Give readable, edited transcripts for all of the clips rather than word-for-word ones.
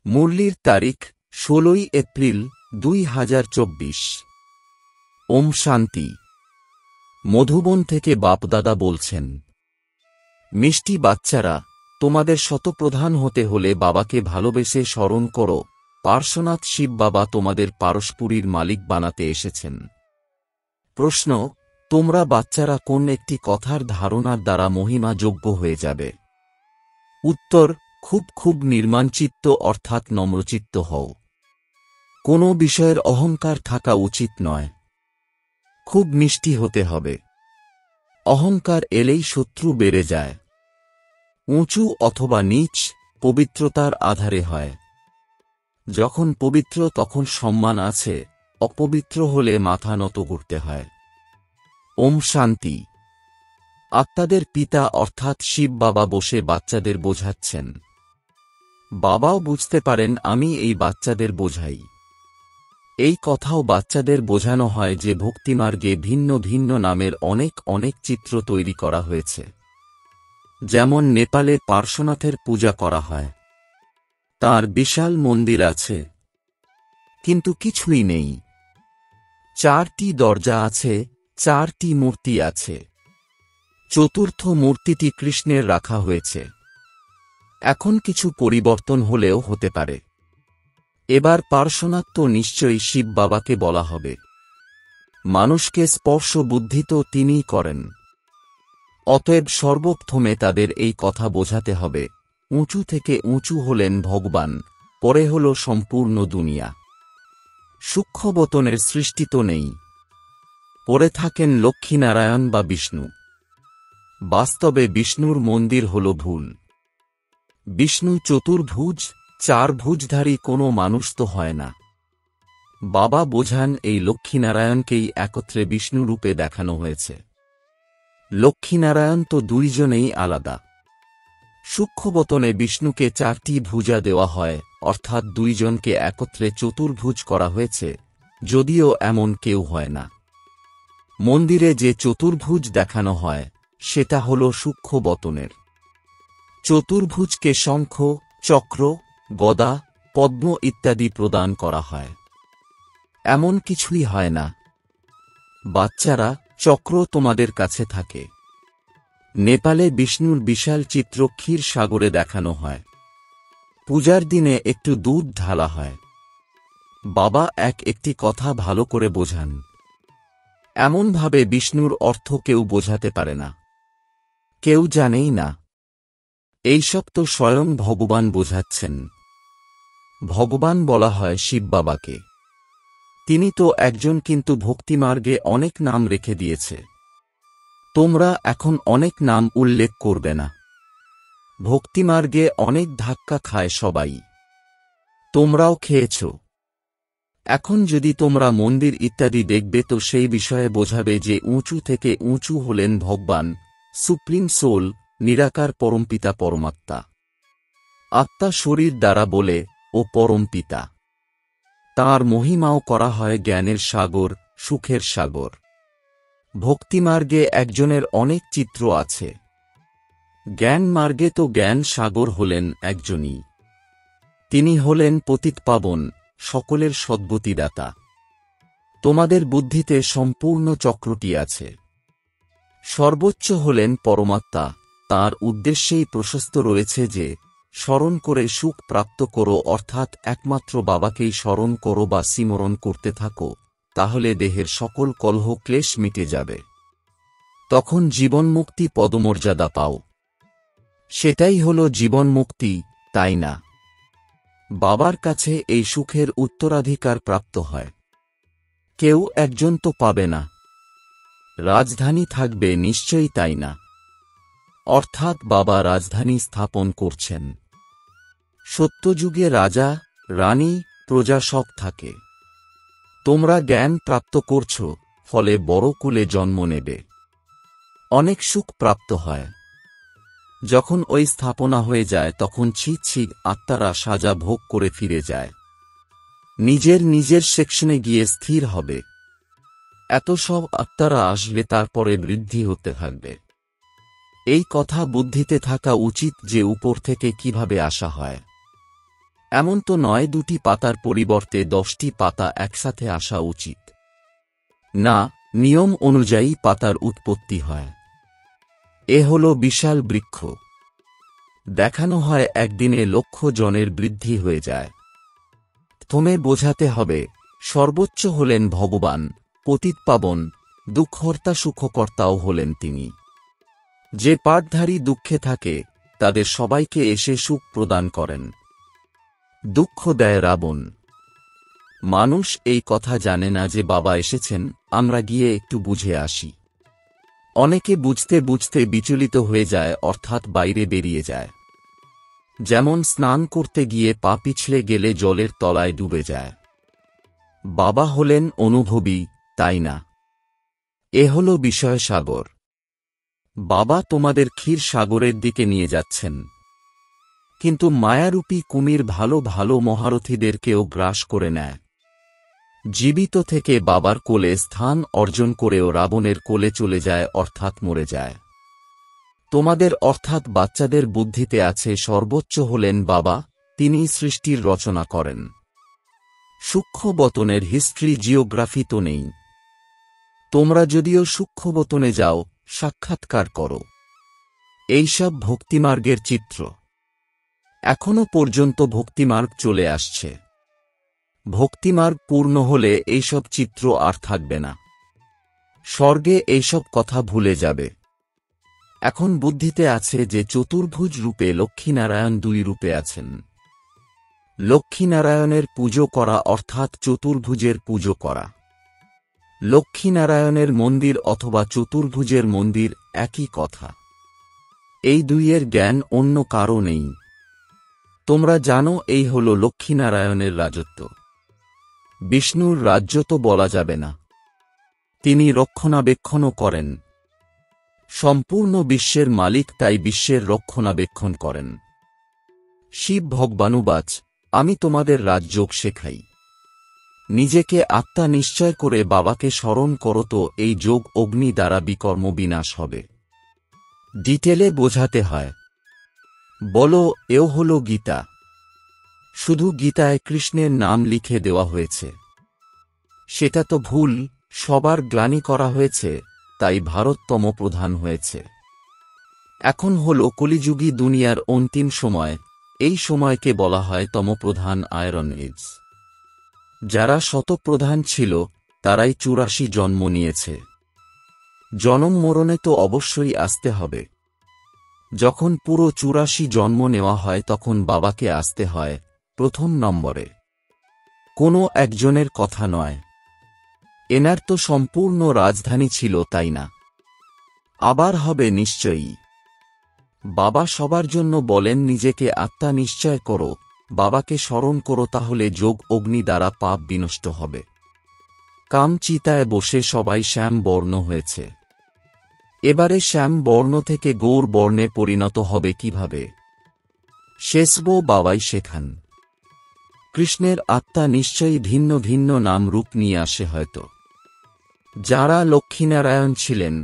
মুরলির তারিখ ১৬ এপ্রিল ২০২৪। ওম শান্তি। মধুবন থেকে বাপদাদা বলছেন, মিষ্টি বাচ্চারা, তোমাদের শতপ্রধান হতে হলে বাবাকে ভালোবেসে স্মরণ করো। পার্শ্বনাথ শিব বাবা তোমাদের পারস্পরিক মালিক বানাতে এসেছেন। প্রশ্ন, তোমরা বাচ্চারা কোন একটি কথার ধারণার দ্বারা মহিমা যোগ্য হয়ে যাবে? উত্তর, খুব খুব নির্মাণচিত্ত অর্থাৎ নম্রচিত্ত হও। কোনো বিষয়ের অহংকার থাকা উচিত নয়। খুব মিষ্টি হতে হবে। অহংকার এলেই শত্রু বেড়ে যায়। উঁচু অথবা নীচ পবিত্রতার আধারে হয়। যখন পবিত্র তখন সম্মান আছে, অপবিত্র হলে মাথা নত করতে হয়। ওম শান্তি। আত্মাদের পিতা অর্থাৎ শিব বাবা বসে বাচ্চাদের বোঝাচ্ছেন। বাবাও বুঝতে পারেন আমি এই বাচ্চাদের বোঝাই। এই কথাও বাচ্চাদের বোঝানো হয় যে ভক্তিমার্গে ভিন্ন ভিন্ন নামের অনেক অনেক চিত্র তৈরি করা হয়েছে। যেমন নেপালে পার্শ্বনাথের পূজা করা হয়। তার বিশাল মন্দির আছে, কিন্তু কিছুই নেই। 4টি দরজা আছে, 4টি মূর্তি আছে। চতুর্থ মূর্তিটি কৃষ্ণের রাখা হয়েছে। এখন কিছু পরিবর্তন হলেও হতে পারে। এবার পার্শ্বনাথ তো নিশ্চয়ই শিব বাবাকে বলা হবে। মানুষকে স্পর্শ বুদ্ধি তো তিনিই করেন। অতএব সর্বপ্রথমে তাদের এই কথা বোঝাতে হবে, উঁচু থেকে উঁচু হলেন ভগবান, পরে হল সম্পূর্ণ দুনিয়া। সূক্ষ্মবতনের সৃষ্টি তো নেই। পরে থাকেন লক্ষ্মীনারায়ণ বা বিষ্ণু। বাস্তবে বিষ্ণুর মন্দির হল ভুল। বিষ্ণু চতুর্ভুজ, 4 ভুজধারী কোনো মানুষ তো হয় না। বাবা বোঝান এই লক্ষ্মীনারায়ণকেই একত্রে বিষ্ণু রূপে দেখানো হয়েছে। লক্ষ্মীনারায়ণ তো দুইজনেই আলাদা। সূক্ষ্মবতনে বিষ্ণুকে 4টি ভুজা দেওয়া হয়, অর্থাৎ দুইজনকে একত্রে চতুর্ভুজ করা হয়েছে, যদিও এমন কেউ হয় না। মন্দিরে যে চতুর্ভুজ দেখানো হয় সেটা হল সূক্ষ্মবতনের। চতুর্ভুজকে শঙ্খ, চক্র, গদা, পদ্ম ইত্যাদি প্রদান করা হয়। এমন কিছুই হয় না। বাচ্চারা, চক্র তোমাদের কাছে থাকে। নেপালে বিষ্ণুর বিশাল চিত্র ক্ষীর সাগরে দেখানো হয়। পূজার দিনে একটু দুধ ঢালা হয়। বাবা একটি কথা ভালো করে বোঝান। এমনভাবে বিষ্ণুর অর্থ কেউ বোঝাতে পারে না। কেউ জানেই না। এইসব তো স্বয়ং ভগবান বোঝাচ্ছেন। ভগবান বলা হয় শিব বাবাকে। তিনি তো একজন, কিন্তু ভক্তিমার্গে অনেক নাম রেখে দিয়েছে। তোমরা এখন অনেক নাম উল্লেখ করবে না। ভক্তিমার্গে অনেক ধাক্কা খায় সবাই। তোমরাও খেয়েছ। এখন যদি তোমরা মন্দির ইত্যাদি দেখবে তো সেই বিষয়ে বোঝাবে যে উঁচু থেকে উঁচু হলেন ভগবান, সুপ্রিম সোল, নিরাকার পরমপিতা পরমাত্মা। আত্মা শরীর দ্বারা বলে ও পরমপিতা। তাঁর মহিমাও করা হয় জ্ঞানের সাগর, সুখের সাগর। ভক্তিমার্গে একজনের অনেক চিত্র আছে। জ্ঞান মার্গে তো জ্ঞান সাগর হলেন একজনই। তিনি হলেন পতিতপাবন, সকলের সদ্গতিদাতা। তোমাদের বুদ্ধিতে সম্পূর্ণ চক্রটি আছে। সর্বোচ্চ হলেন পরমাত্মা। তাঁর উদ্দেশ্যেই প্রশস্ত রয়েছে যে স্মরণ করে সুখ প্রাপ্ত করো, অর্থাৎ একমাত্র বাবাকেই স্মরণ করো বা সিমরণ করতে থাকো, তাহলে দেহের সকল কলহ ক্লেশ মিটে যাবে। তখন জীবনমুক্তি পদমর্যাদা পাও। সেটাই হল জীবনমুক্তি, তাই না? বাবার কাছে এই সুখের উত্তরাধিকার প্রাপ্ত হয়। কেউ একজন তো পাবে না। রাজধানী থাকবে নিশ্চয়ই, তাই না? অর্থাৎ বাবা রাজধানী স্থাপন করছেন। সত্যযুগে রাজা, রানী, প্রজা সব থাকে। তোমরা জ্ঞান প্রাপ্ত করছ, ফলে বড় কুলে জন্ম নেবে। অনেক সুখ প্রাপ্ত হয়। যখন ওই স্থাপনা হয়ে যায় তখন ছি আত্মারা সাজা ভোগ করে ফিরে যায়। নিজের নিজের সেকশনে গিয়ে স্থির হবে। এত সব আত্মারা আসবে, তারপরে বৃদ্ধি হতে থাকবে। এই কথা বুদ্ধিতে থাকা উচিত যে উপর থেকে কিভাবে আসা হয়। এমন তো নয় 2টি পাতার পরিবর্তে 10টি পাতা একসাথে আসা উচিত। না, নিয়ম অনুযায়ী পাতার উৎপত্তি হয়। এ হল বিশাল বৃক্ষ। দেখানো হয় একদিনে লক্ষ জনের বৃদ্ধি হয়ে যায়। প্রথমে বোঝাতে হবে সর্বোচ্চ হলেন ভগবান, পতিতপাবন, দুঃখহর্তা সুখকর্তাও হলেন তিনি। যে পাঠধারী দুঃখে থাকে তাদের সবাইকে এসে সুখ প্রদান করেন। দুঃখ দেয় রাবণ। মানুষ এই কথা জানে না যে বাবা এসেছেন, আমরা গিয়ে একটু বুঝে আসি। অনেকে বুঝতে বুঝতে বিচলিত হয়ে যায়, অর্থাৎ বাইরে বেরিয়ে যায়। যেমন স্নান করতে গিয়ে পা পিছলে গেলে জলের তলায় ডুবে যায়। বাবা হলেন অনুভবী, তাই না? এ হল বিষয় সাগর। বাবা তোমাদের ক্ষীর সাগরের দিকে নিয়ে যাচ্ছেন। কিন্তু মায়ারূপী কুমির ভালো ভালো মহারথীদেরকেও গ্রাস করে নেয়। জীবিত থেকে বাবার কোলে স্থান অর্জন করেও রাবণের কোলে চলে যায়, অর্থাৎ মরে যায়। তোমাদের অর্থাৎ বাচ্চাদের বুদ্ধিতে আছে সর্বোচ্চ হলেন বাবা, তিনি সৃষ্টির রচনা করেন। সূক্ষ্মবতনের হিস্ট্রি জিওগ্রাফি তো নেই। তোমরা যদিও সূক্ষ্মবতনে যাও, সাক্ষাৎকার করো। এইসব ভক্তিমার্গের চিত্র। এখনো পর্যন্ত ভক্তিমার্গ চলে আসছে। ভক্তিমার্গ পূর্ণ হলে এইসব চিত্র আর থাকবে না। স্বর্গে এইসব কথা ভুলে যাবে। এখন বুদ্ধিতে আছে যে চতুর্ভুজ রূপে লক্ষ্মীনারায়ণ 2 রূপে আছেন। লক্ষ্মীনারায়ণের পুজো করা অর্থাৎ চতুর্ভুজের পুজো করা। লক্ষ্মীনারায়ণের মন্দির অথবা চতুর্ভুজের মন্দির একই কথা। এই 2-এর জ্ঞান অন্য কারও নেই। তোমরা জানো এই হল লক্ষ্মীনারায়ণের রাজত্ব। বিষ্ণুর রাজ্য তো বলা যাবে না। তিনি রক্ষণাবেক্ষণও করেন। সম্পূর্ণ বিশ্বের মালিক, তাই বিশ্বের রক্ষণাবেক্ষণ করেন। শিব ভগবানুবাচ, আমি তোমাদের রাজযোগ শেখাই। নিজেকে আত্মা নিশ্চয় করে বাবাকে স্মরণ করো, তো এই যোগ অগ্নি দ্বারা বিকর্ম বিনাশ হবে। ডিটেলে বোঝাতে হয়। বলো, এও হল গীতা। শুধু গীতায় কৃষ্ণের নাম লিখে দেওয়া হয়েছে। সেটা তো ভুল। সবার গ্লানি করা হয়েছে, তাই ভারত তমপ্রধান হয়েছে। এখন হল কলিযুগী দুনিয়ার অন্তিম সময়। এই সময়কে বলা হয় তমপ্রধান আয়রন এজ। যারা শতপ্রধান ছিল তারাই 84 জন্ম নিয়েছে। জনম মরণে তো অবশ্যই আসতে হবে। যখন পুরো 84 জন্ম নেওয়া হয় তখন বাবাকে আসতে হয় প্রথম নম্বরে। কোনো একজনের কথা নয়। এনার তো সম্পূর্ণ রাজধানী ছিল, তাই না? আবার হবে নিশ্চয়ই। বাবা সবার জন্য বলেন নিজেকে আত্মা নিশ্চয় করো, বাবাকে স্মরণ করো, তাহলে যোগ অগ্নি দ্বারা পাপ বিনষ্ট হবে। কাম চিতায় বসে সবাই শ্যাম বর্ণ হয়েছে। এবারে শ্যাম বর্ণ থেকে গৌর বর্ণে পরিণত হবে কিভাবে? শেষবো বাবাই শেখান। কৃষ্ণের আত্মা নিশ্চয়ই ভিন্ন ভিন্ন নাম রূপ নিয়ে আসে হয়তো। যারা লক্ষ্মীনারায়ণ ছিলেন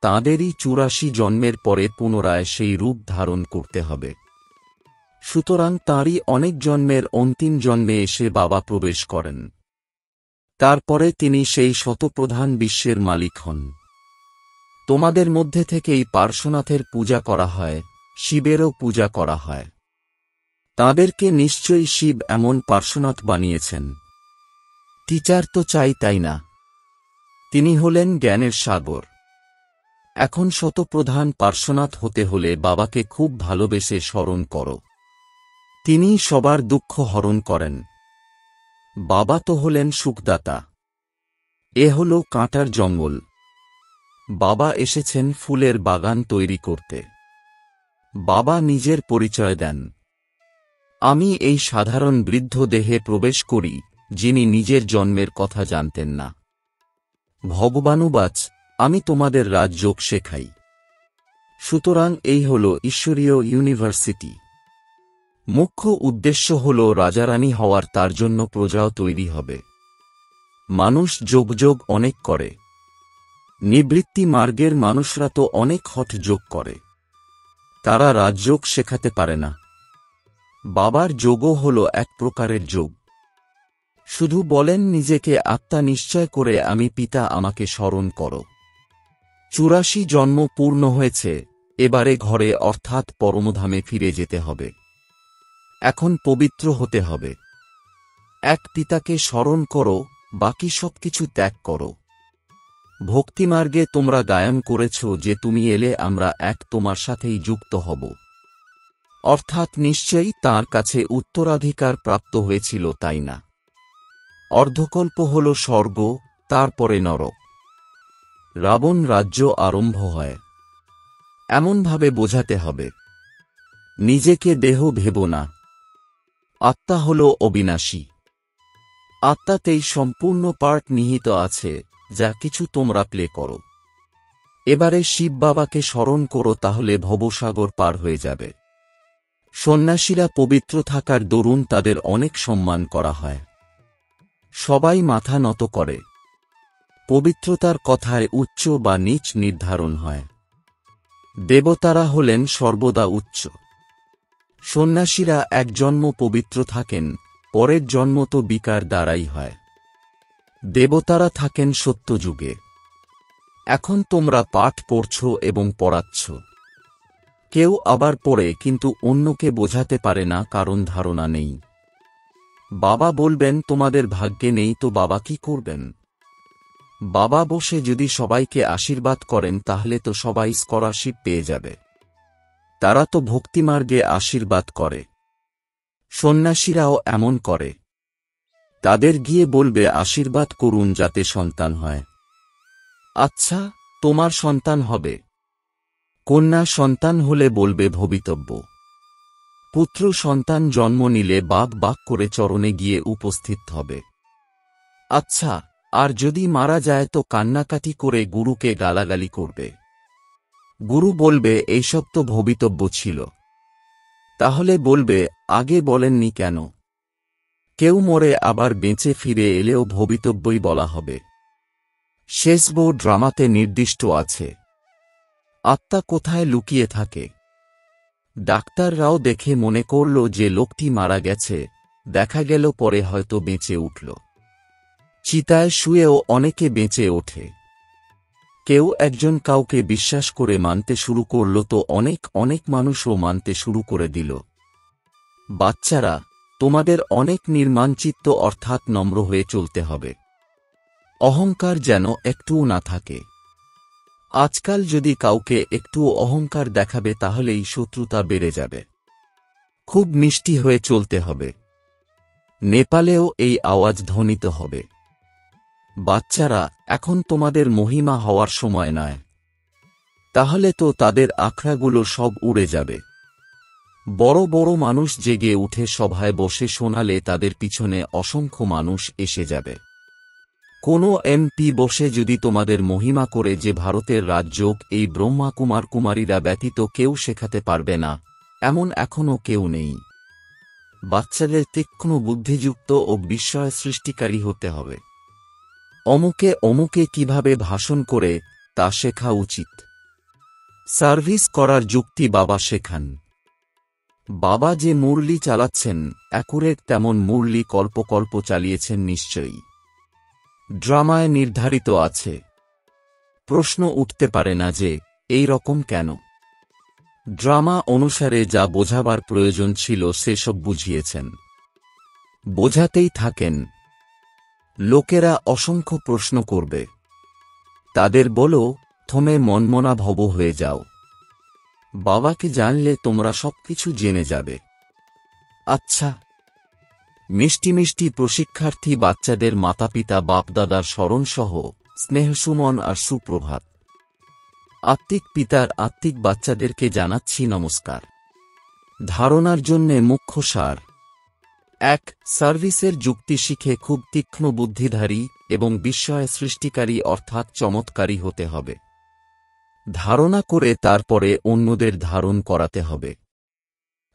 তাঁদেরই 84 জন্মের পরে পুনরায় সেই রূপ ধারণ করতে হবে। সুতরাং তাঁরই অনেক জন্মের অন্তিম জন্মে এসে বাবা প্রবেশ করেন। তারপরে তিনি সেই শতপ্রধান বিশ্বের মালিক হন। তোমাদের মধ্যে থেকেই পার্শ্বনাথের পূজা করা হয়, শিবেরও পূজা করা হয়। তাঁদেরকে নিশ্চয়ই শিব এমন পার্শ্বনাথ বানিয়েছেন। টিচার তো চাই, তাই না? তিনি হলেন জ্ঞানের সাগর। এখন শতপ্রধান পার্শ্বনাথ হতে হলে বাবাকে খুব ভালোবেসে স্মরণ করো। তিনি সবার দুঃখ হরণ করেন। বাবা তো হলেন সুখদাতা। এ হল কাঁটার জঙ্গল। বাবা এসেছেন ফুলের বাগান তৈরি করতে। বাবা নিজের পরিচয় দেন। আমি এই সাধারণ বৃদ্ধ দেহে প্রবেশ করি, যিনি নিজের জন্মের কথা জানতেন না। ভগবানুবাচ, আমি তোমাদের রাজযোগ শেখাই। সুতরাং এই হল ঈশ্বরীয় ইউনিভার্সিটি। মুখ্য উদ্দেশ্য হল রাজারানী হওয়ার, তার জন্য প্রজাও তৈরি হবে। মানুষ যোগ অনেক করে। নিবৃত্তি মার্গের মানুষরা তো অনেক হঠ যোগ করে। তারা রাজযোগ শেখাতে পারে না। বাবার যোগও হল এক প্রকারের যোগ। শুধু বলেন নিজেকে আত্মা নিশ্চয় করে, আমি পিতা, আমাকে স্মরণ করো। 84 জন্ম পূর্ণ হয়েছে, এবারে ঘরে অর্থাৎ পরমধামে ফিরে যেতে হবে। এখন পবিত্র হতে হবে। এক পিতাকে স্মরণ করো, বাকি সবকিছু ত্যাগ করো। ভক্তিমার্গে তোমরা গায়ন করেছ যে তুমি এলে আমরা এক তোমার সাথেই যুক্ত হব। অর্থাৎ নিশ্চয়ই তাঁর কাছে উত্তরাধিকার প্রাপ্ত হয়েছিল, তাই না? অর্ধকল্প হল স্বর্গ, তারপরে নরক। রাবণ রাজ্য আরম্ভ হয়। এমনভাবে বোঝাতে হবে। নিজেকে দেহ ভেব না। আত্মা হল অবিনাশী। আত্মাতেই সম্পূর্ণ পার্ট নিহিত আছে, যা কিছু তোমরা প্লে করো। এবারে শিব বাবাকে স্মরণ করো, তাহলে ভবসাগর পার হয়ে যাবে। সন্ন্যাসীরা পবিত্র থাকার দরুন তাদের অনেক সম্মান করা হয়। সবাই মাথা নত করে। পবিত্রতার কথায় উচ্চ বা নীচ নির্ধারণ হয়। দেবতারা হলেন সর্বদা উচ্চ। সন্ন্যাসীরা এক জন্ম পবিত্র থাকেন, পরের জন্ম তো বিকার দ্বারাই হয়। দেবতারা থাকেন সত্যযুগে। এখন তোমরা পাঠ পড়ছ এবং পড়াচ্ছ। কেউ আবার পড়ে কিন্তু অন্যকে বোঝাতে পারে না, কারণ ধারণা নেই। বাবা বলবেন তোমাদের ভাগ্যে নেই, তো বাবা কি করবেন? বাবা বসে যদি সবাইকে আশীর্বাদ করেন, তাহলে তো সবাই স্কলারশিপ পেয়ে যাবে। তারা তো ভক্তিমার্গে আশীর্বাদ করে। সন্ন্যাসীরাও এমন করে। তাদের গিয়ে বলবে আশীর্বাদ করুন যাতে সন্তান হয়। আচ্ছা, তোমার সন্তান হবে। কন্যা সন্তান হলে বলবে ভবিতব্য। পুত্র সন্তান জন্ম নিলে বাক বাক করে চরণে গিয়ে উপস্থিত হবে। আচ্ছা, আর যদি মারা যায় তো কান্নাকাটি করে গুরুকে গালাগালি করবে। গুরু বলবে এইসব তো ভবিতব্য ছিল। তাহলে বলবে আগে বলেননি কেন? কেউ মরে আবার বেঁচে ফিরে এলেও ভবিতব্যই বলা হবে। শেষবো ড্রামাতে নির্দিষ্ট আছে। আত্মা কোথায় লুকিয়ে থাকে? ডাক্তাররাও দেখে মনে করল যে লোকটি মারা গেছে, দেখা গেল পরে হয়তো বেঁচে উঠল। চিতায় শুয়েও অনেকে বেঁচে ওঠে। কেউ একজন কাউকে বিশ্বাস করে মানতে শুরু করল, তো অনেক অনেক মানুষও মানতে শুরু করে দিল। বাচ্চারা, তোমাদের অনেক নির্মাণচিত্ত অর্থাৎ নম্র হয়ে চলতে হবে। অহংকার যেন একটুও না থাকে। আজকাল যদি কাউকে একটুও অহংকার দেখাবে, তাহলেই শত্রুতা বেড়ে যাবে। খুব মিষ্টি হয়ে চলতে হবে। নেপালেও এই আওয়াজ ধ্বনিত হবে। বাচ্চারা, এখন তোমাদের মহিমা হওয়ার সময় নয়। তাহলে তো তাদের আখড়াগুলো সব উড়ে যাবে। বড় বড় মানুষ জেগে উঠে সভায় বসে শোনালে তাদের পিছনে অসংখ্য মানুষ এসে যাবে। কোনো এমপি বসে যদি তোমাদের মহিমা করে যে ভারতের রাজযোগ এই ব্রহ্মা কুমার কুমারীরা ব্যতীত কেউ শেখাতে পারবে না, এমন এখনও কেউ নেই। বাচ্চাদের তীক্ষ্ণ বুদ্ধিযুক্ত ও বিস্ময় সৃষ্টিকারী হতে হবে। অমুকে অমুকে কিভাবে ভাষণ করে তা শেখা উচিত। সার্ভিস করার যুক্তি বাবা শেখান। বাবা যে মুরলি চালাচ্ছেন, অ্যাকুরেট তেমন মুরলি কল্পকল্প চালিয়েছেন নিশ্চয়ই। ড্রামায় নির্ধারিত আছে। প্রশ্ন উঠতে পারে না যে এই রকম কেন। ড্রামা অনুসারে যা বোঝাবার প্রয়োজন ছিল সেসব বুঝিয়েছেন। বোঝাতেই থাকেন। লোকেরা অসংখ্য প্রশ্ন করবে। তাদের বলো, থমে মনমনা ভব হয়ে যাও। বাবাকে জানলে তোমরা সবকিছু জেনে যাবে। আচ্ছা, মিষ্টি মিষ্টি প্রশিক্ষার্থী বাচ্চাদের মাতাপিতা বাপদাদার স্মরণসহ স্নেহসুমন আর সুপ্রভাত। আত্মিক পিতার আত্মিক বাচ্চাদেরকে জানাচ্ছি নমস্কার। ধারণার জন্যে মুখ্য সার। 1. সার্ভিসের যুক্তি শিখে খুব তীক্ষ্ণ বুদ্ধিধারী এবং বিস্ময় সৃষ্টিকারী অর্থাৎ চমৎকারী হতে হবে। ধারণা করে তারপরে অন্যদের ধারণ করাতে হবে।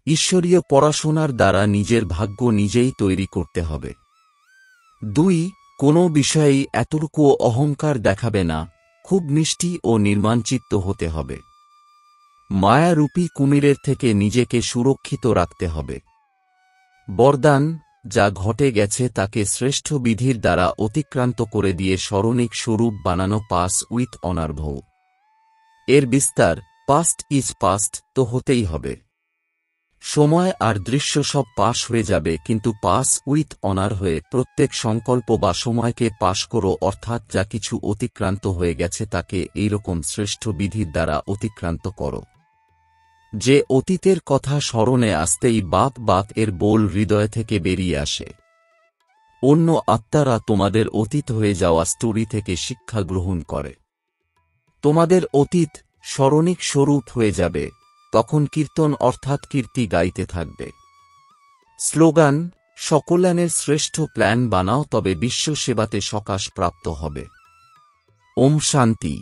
ঈশ্বরীয় পড়াশোনার দ্বারা নিজের ভাগ্য নিজেই তৈরি করতে হবে। 2. কোনো বিষয়েই এতটুকুও অহংকার দেখাবে না, খুব মিষ্টি ও নির্মাণচিত্ত হতে হবে। মায়ারূপী কুমিরের থেকে নিজেকে সুরক্ষিত রাখতে হবে। বরদান, যা ঘটে গেছে তাকে শ্রেষ্ঠ বিধির দ্বারা অতিক্রান্ত করে দিয়ে স্মরণিক স্বরূপ বানানো পাস উইথ অনার ভৌ। এর বিস্তার, পাস্ট ইজ পাস্ট তো হতেই হবে। সময় আর দৃশ্য সব পাশ হয়ে যাবে, কিন্তু পাস উইথ অনার হয়ে প্রত্যেক সংকল্প বা সময়কে পাশ করো, অর্থাৎ যা কিছু অতিক্রান্ত হয়ে গেছে তাকে এইরকম শ্রেষ্ঠ বিধির দ্বারা অতিক্রান্ত করো যে অতীতের কথা স্মরণে আসতেই বাক বাক এর বোল হৃদয় থেকে বেরিয়ে আসে। অন্য আত্মারা তোমাদের অতীত হয়ে যাওয়া স্টোরি থেকে শিক্ষা গ্রহণ করে। তোমাদের অতীত স্মরণিক স্বরূপ হয়ে যাবে, তখন কীর্তন অর্থাৎ কীর্তি গাইতে থাকবে। স্লোগান: সকল্যাণের শ্রেষ্ঠ প্ল্যান বানাও, তবে বিশ্ব সেবাতে সকাশ প্রাপ্ত হবে। ওম শান্তি।